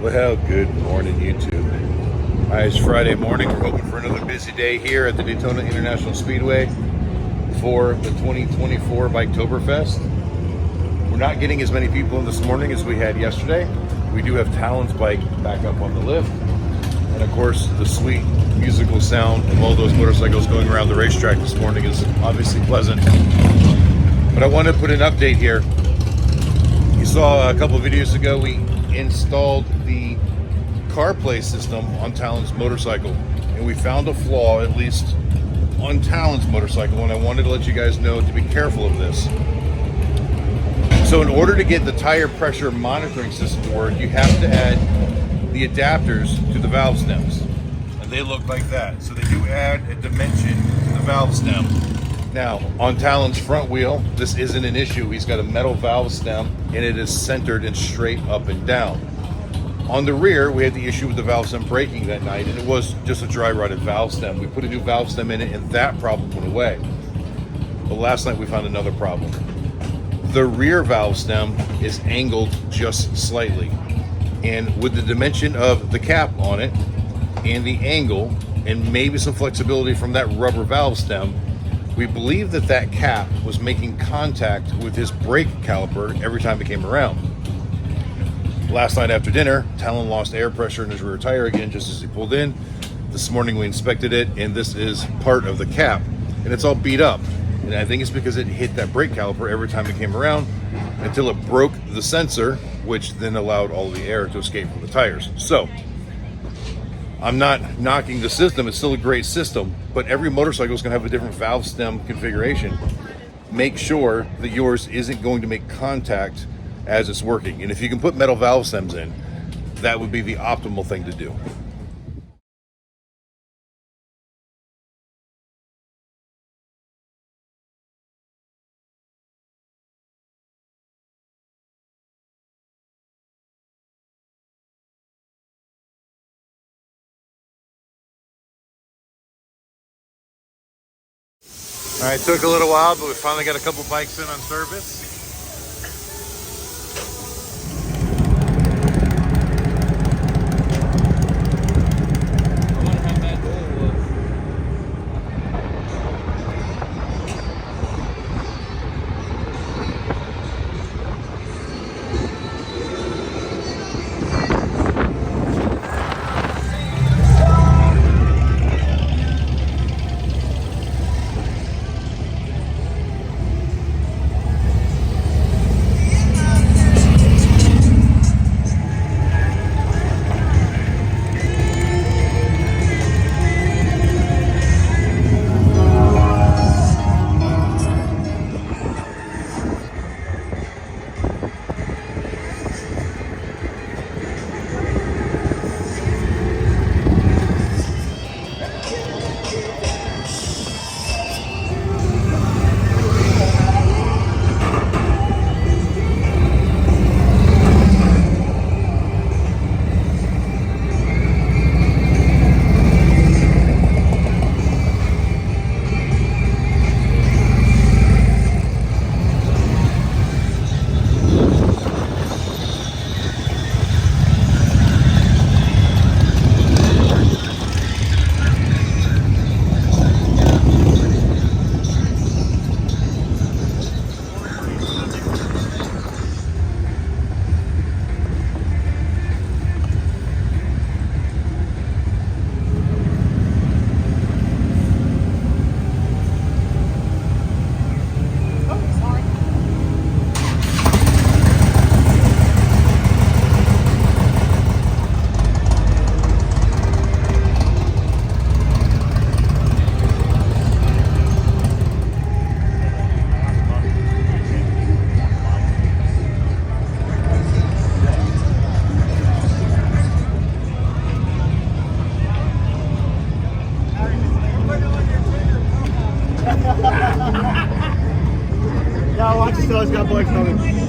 Well, good morning, YouTube. It's Friday morning. We're hoping for another busy day here at the Daytona International Speedway for the 2024 Biketoberfest. We're not getting as many people in this morning as we had yesterday. We do have Talons bike back up on the lift. And of course, the sweet musical sound of all those motorcycles going around the racetrack this morning is obviously pleasant. But I want to put an update here. You saw a couple of videos ago, we installed the CarPlay system on Talon's motorcycle, and we found a flaw, at least on Talon's motorcycle, and I wanted to let you guys know to be careful of this. So in order to get the tire pressure monitoring system to work, you have to add the adapters to the valve stems, and they look like that. So they do add a dimension to the valve stem. Now, on Talon's front wheel, this isn't an issue. He's got a metal valve stem, and it is centered and straight up and down. On the rear, we had the issue with the valve stem breaking that night, and it was just a dry rotted valve stem. We put a new valve stem in it, and that problem went away. But last night, we found another problem. The rear valve stem is angled just slightly. And with the dimension of the cap on it, and the angle, and maybe some flexibility from that rubber valve stem, we believe that that cap was making contact with his brake caliper every time it came around. Last night after dinner, Talon lost air pressure in his rear tire again just as he pulled in. This morning we inspected it, and this is part of the cap, and it's all beat up. And I think it's because it hit that brake caliper every time it came around until it broke the sensor, which then allowed all the air to escape from the tires. So, I'm not knocking the system, it's still a great system, but every motorcycle is going to have a different valve stem configuration. Make sure that yours isn't going to make contact as it's working. And if you can put metal valve stems in, that would be the optimal thing to do. All right, took a little while, but we finally got a couple bikes in on service. Yeah, watch this, he's got bikes on him.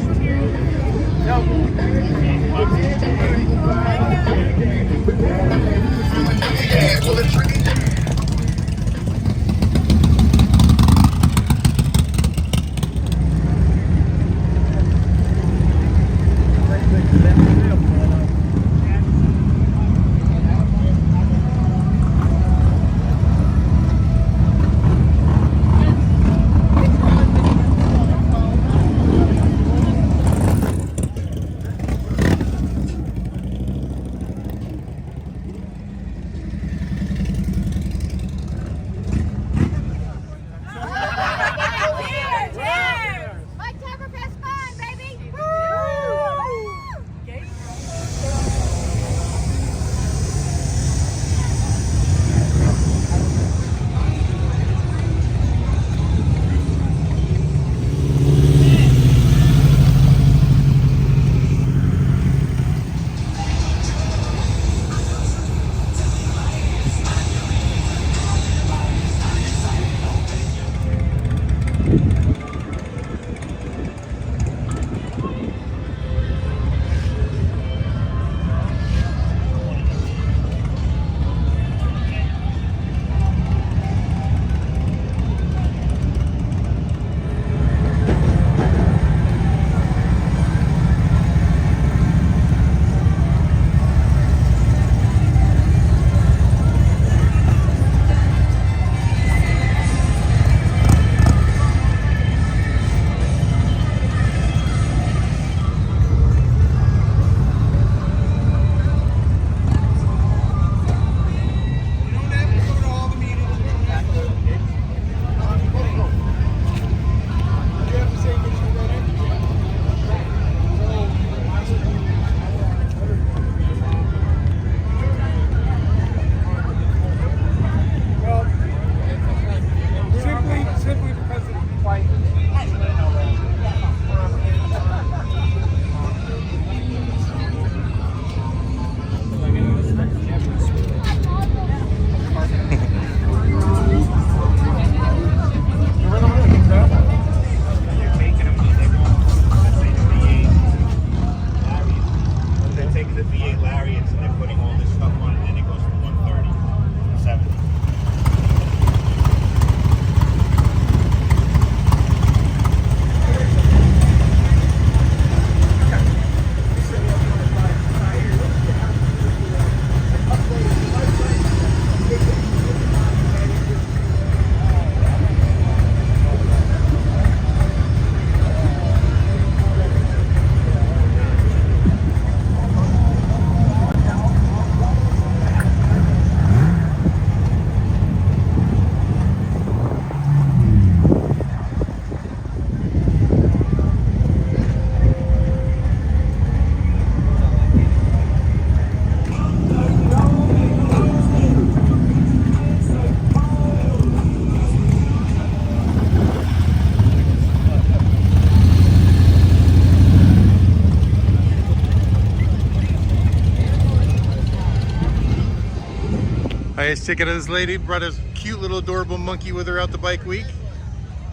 Guys, check out this lady. Brought a cute little adorable monkey with her out the bike week.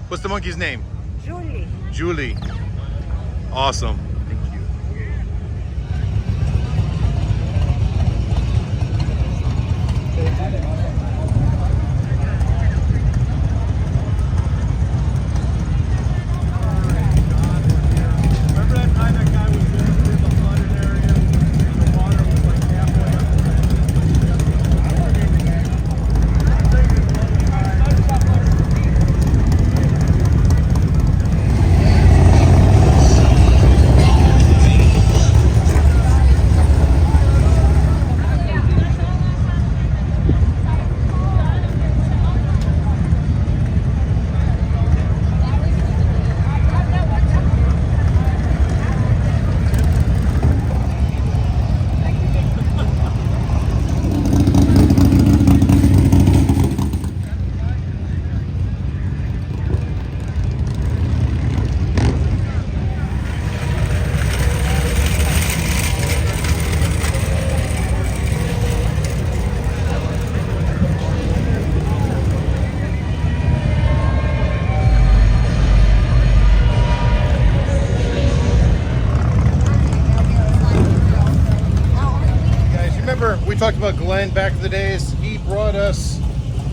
What's the monkey's name? Julie. Julie. Awesome. Thank you. Remember that time that guy was going through the flooded area and the water was like halfway up? We talked about Glenn back in the days. He brought us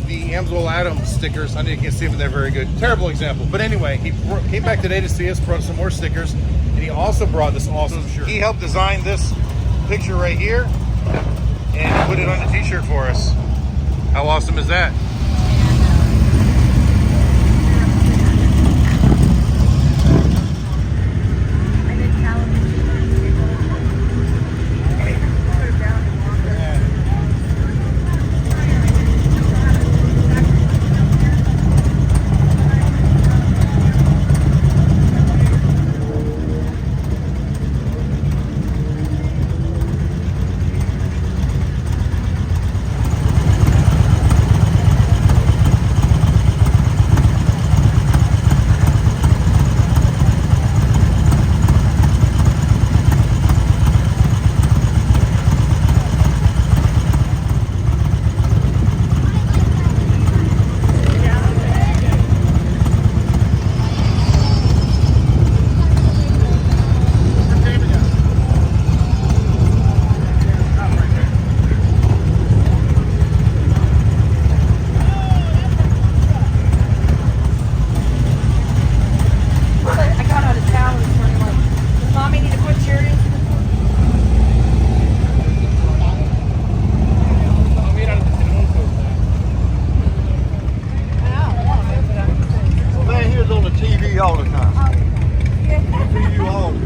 the Amsoil Adams stickers. I know you can't see them, they're very good. Terrible example. But anyway, he came back today to see us, brought us some more stickers, and he also brought this awesome shirt. He helped design this picture right here and put it on the t-shirt for us. How awesome is that? all the time. We'll see you home.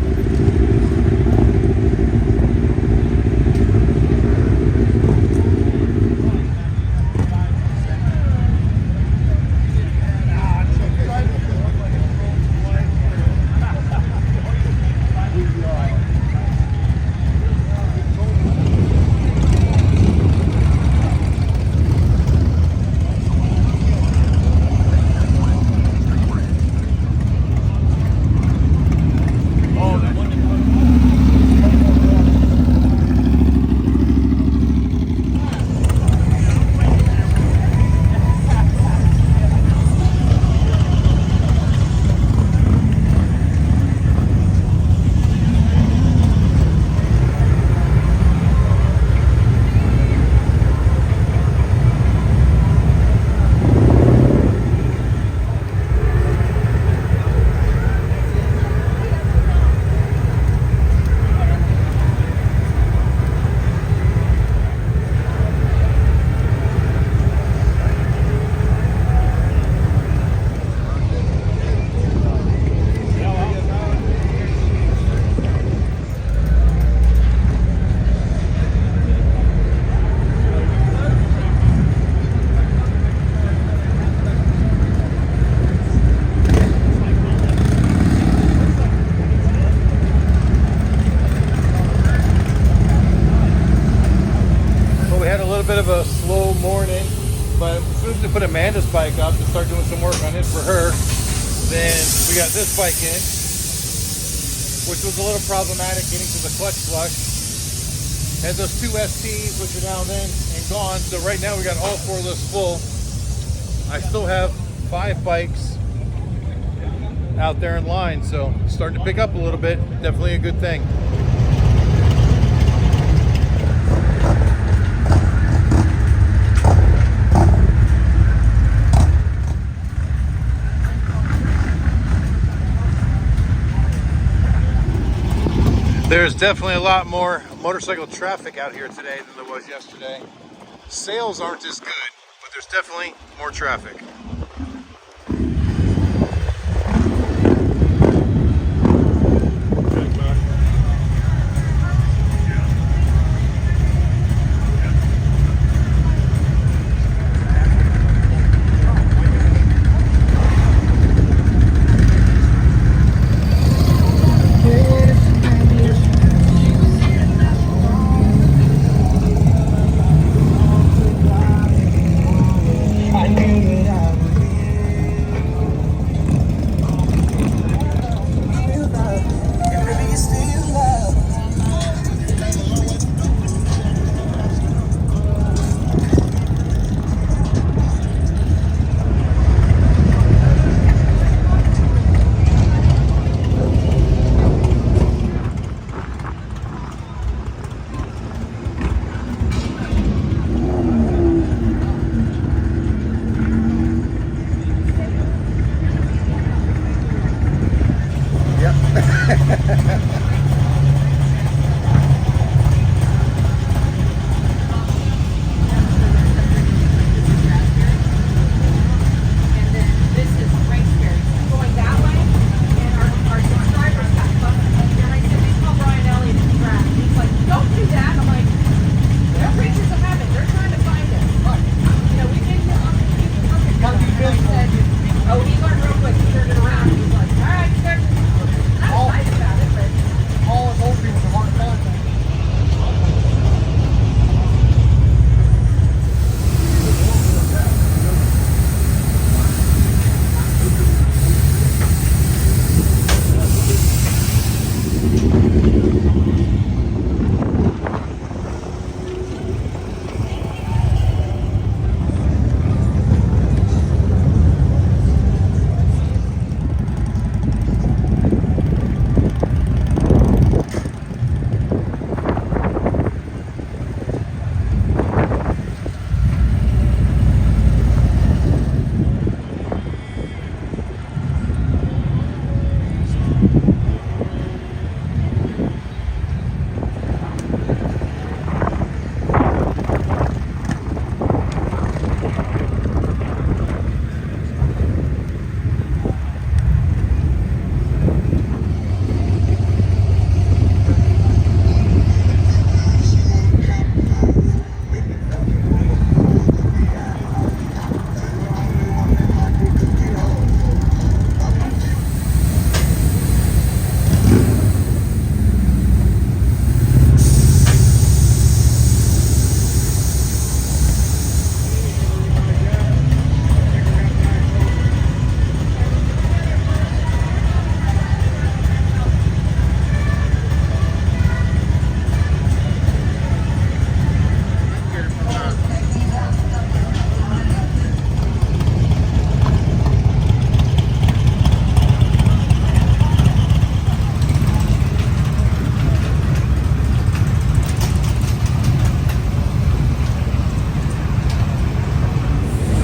Bit of a slow morning, but as soon as we put Amanda's bike up to start doing some work on it for her, then we got this bike in, which was a little problematic getting to the clutch flush. Has those two STs, which are now then gone. So right now we got all 4 lists full. I still have 5 bikes out there in line, so starting to pick up a little bit. Definitely a good thing. There's definitely a lot more motorcycle traffic out here today than there was yesterday. Sales aren't as good, but there's definitely more traffic.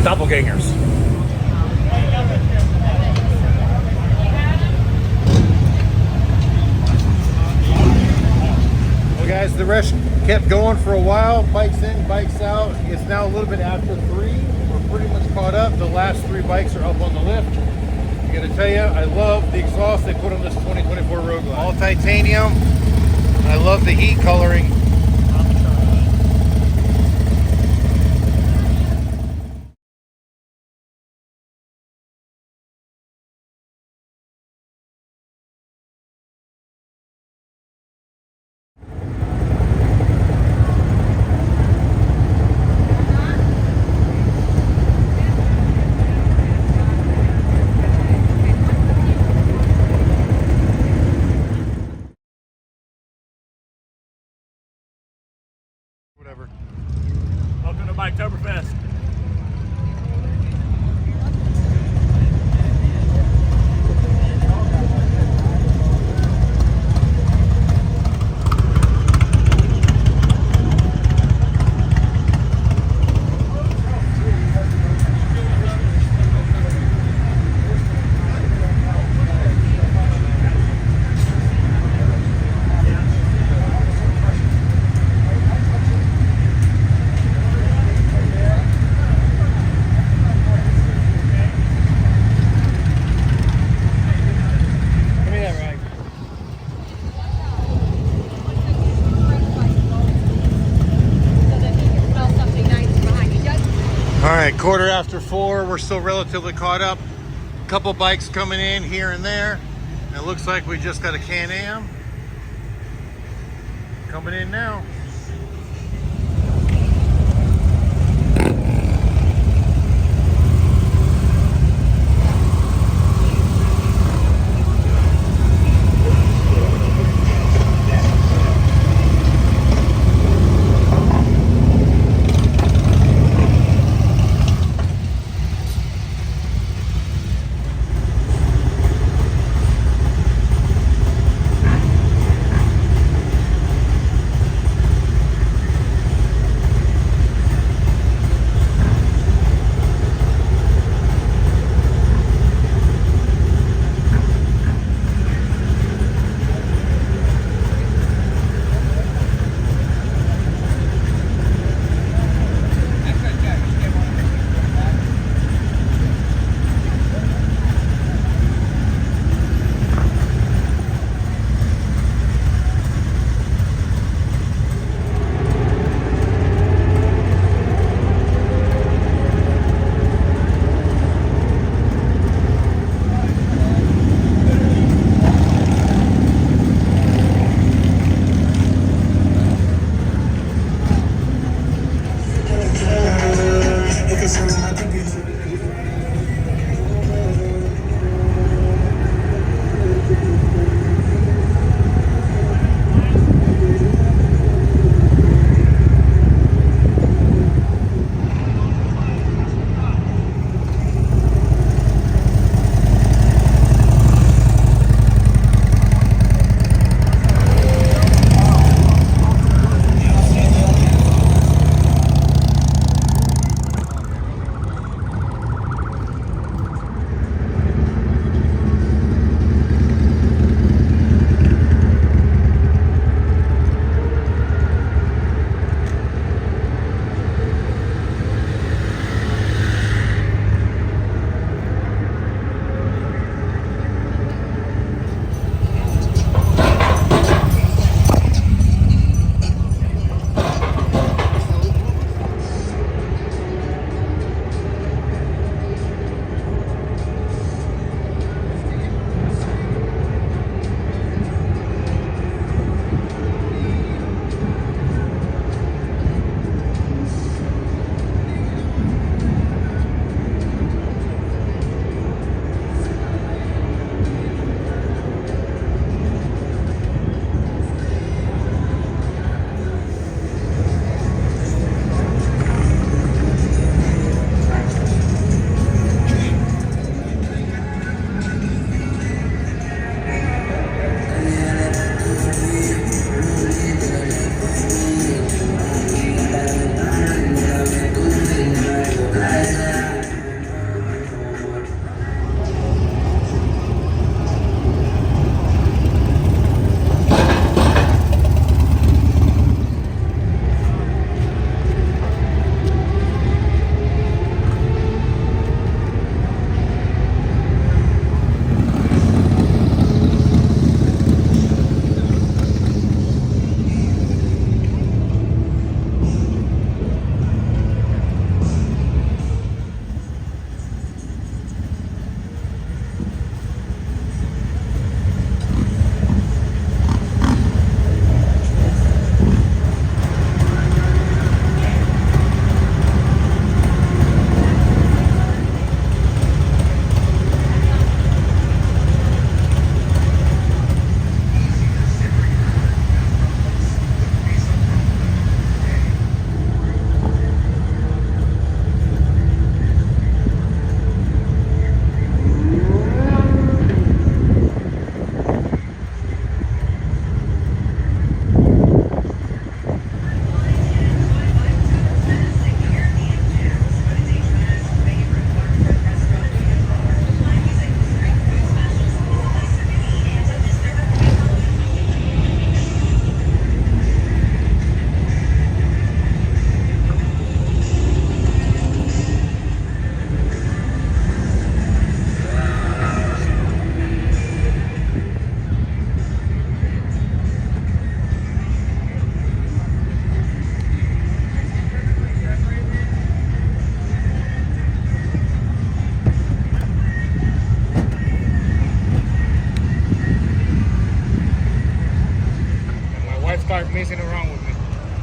Doppelgangers. Well, guys, the rush kept going for a while. Bikes in, bikes out. It's now a little bit after 3. We're pretty much caught up. The last 3 bikes are up on the lift. I gotta tell you, I love the exhaust they put on this 2024 Road Glide. All titanium. I love the heat coloring. Quarter after 4, we're still relatively caught up. A couple bikes coming in here and there. And it looks like we just got a Can-Am coming in now.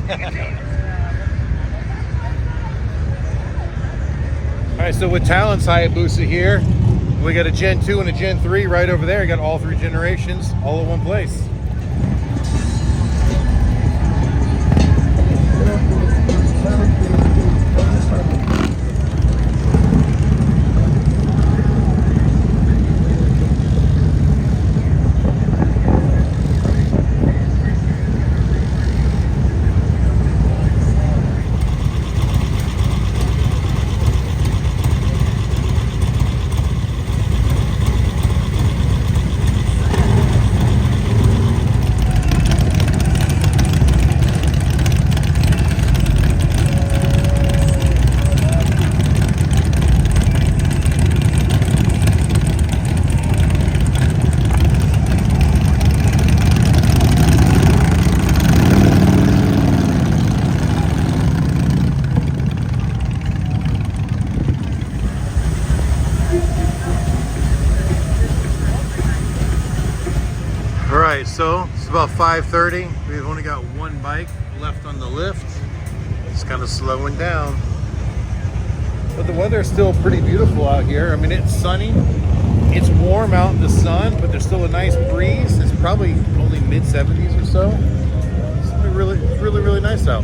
All right, so with Talons Hayabusa here, we got a Gen 2 and a Gen 3 right over there. You got all 3 generations all in one place. Alright, so it's about 5:30. We've only got one bike left on the lift. It's kind of slowing down. But the weather is still pretty beautiful out here. I mean, it's sunny. It's warm out in the sun, but there's still a nice breeze. It's probably only mid-70s or so. It's really nice out.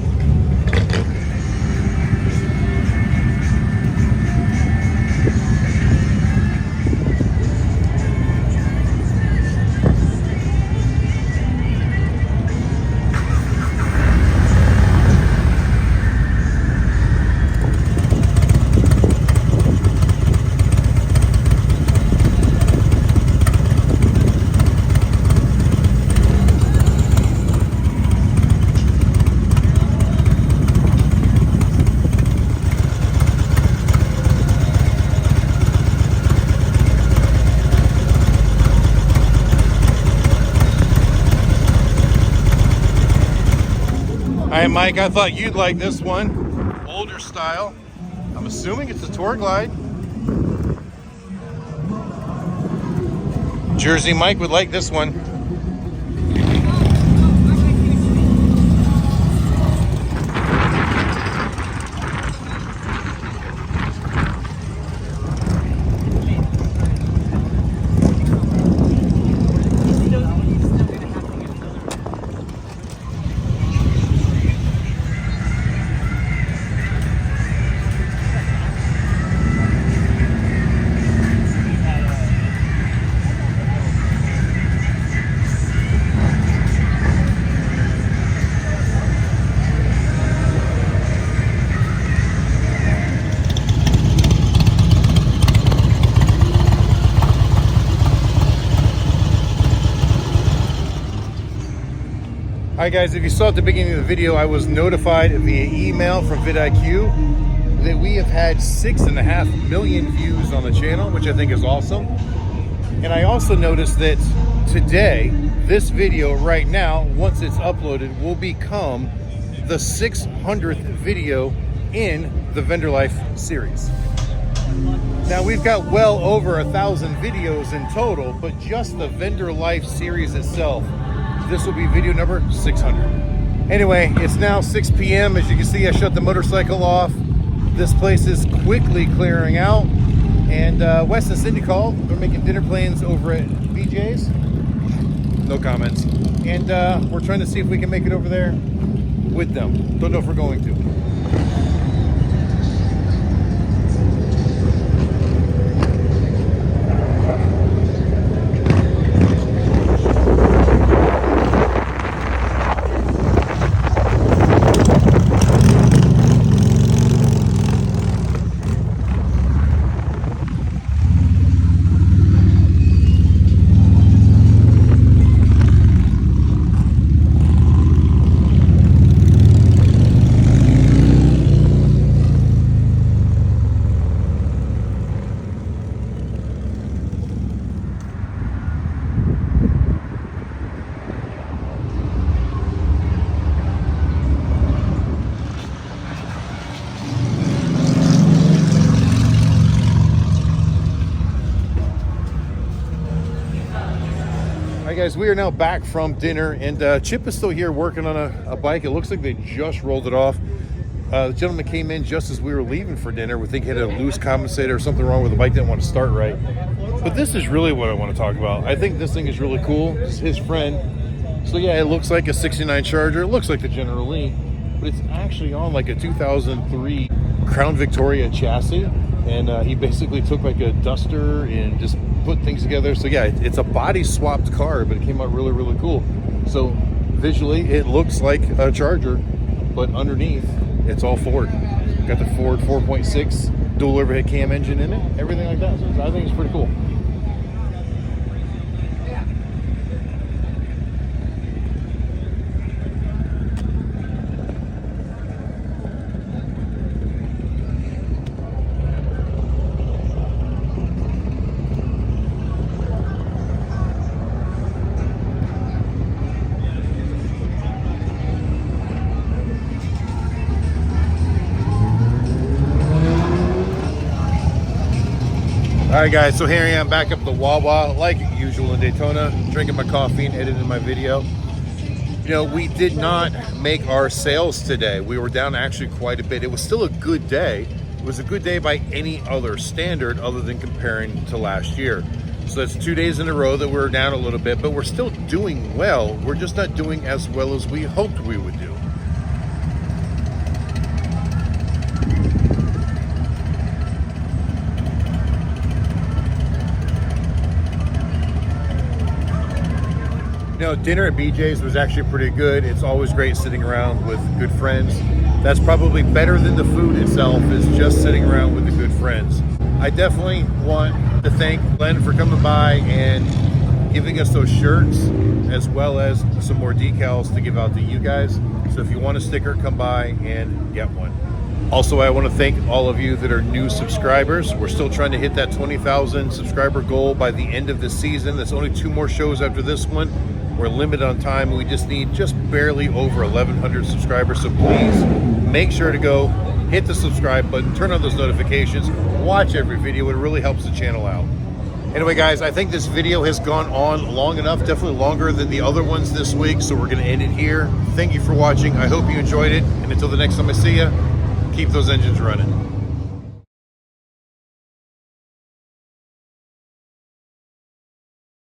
All right, Mike, I thought you'd like this one. Older style. I'm assuming it's a Tour Glide. Jersey Mike would like this one. Alright guys, if you saw at the beginning of the video, I was notified via email from vidIQ that we have had 6.5 million views on the channel, which I think is awesome. And I also noticed that today, this video right now, once it's uploaded, will become the 600th video in the Vendor Life series. Now we've got well over 1,000 videos in total, but just the Vendor Life series itself, this will be video number 600. Anyway, it's now 6 p.m. As you can see, I shut the motorcycle off. This place is quickly clearing out. And Wes and Cindy called. They're making dinner plans over at BJ's. No comments. And we're trying to see if we can make it over there with them. Don't know if we're going to. Hi guys, we are now back from dinner, and Chip is still here working on a bike. It looks like they just rolled it off. The gentleman came in just as we were leaving for dinner. We think he had a loose compensator or something wrong with the bike, didn't want to start right. But this is really what I want to talk about. I think this thing is really cool. It's his friend. So yeah, it looks like a 69 Charger. It looks like the General Lee, but it's actually on like a 2003 Crown Victoria chassis. And he basically took like a duster and just put things together. So yeah, it's a body swapped car, but it came out really, really cool. So visually it looks like a Charger, but underneath it's all Ford. Got the Ford 4.6 dual overhead cam engine in it, everything like that. So I think it's pretty cool. All right, guys, so here I am back up at the Wawa, like usual in Daytona, drinking my coffee and editing my video. You know, we did not make our sales today. We were down actually quite a bit. It was still a good day. It was a good day by any other standard other than comparing to last year. So that's 2 days in a row that we're down a little bit, but we're still doing well. We're just not doing as well as we hoped we would do. You know, dinner at BJ's was actually pretty good. It's always great sitting around with good friends. That's probably better than the food itself, is just sitting around with the good friends. I definitely want to thank Glenn for coming by and giving us those shirts, as well as some more decals to give out to you guys. So if you want a sticker, come by and get one. Also, I want to thank all of you that are new subscribers. We're still trying to hit that 20,000 subscriber goal by the end of this season. There's only 2 more shows after this one. We're limited on time. We just need just barely over 1,100 subscribers. So please make sure to go hit the subscribe button, turn on those notifications, watch every video. It really helps the channel out. Anyway, guys, I think this video has gone on long enough, definitely longer than the other ones this week. So we're going to end it here. Thank you for watching. I hope you enjoyed it. And until the next time I see you, keep those engines running.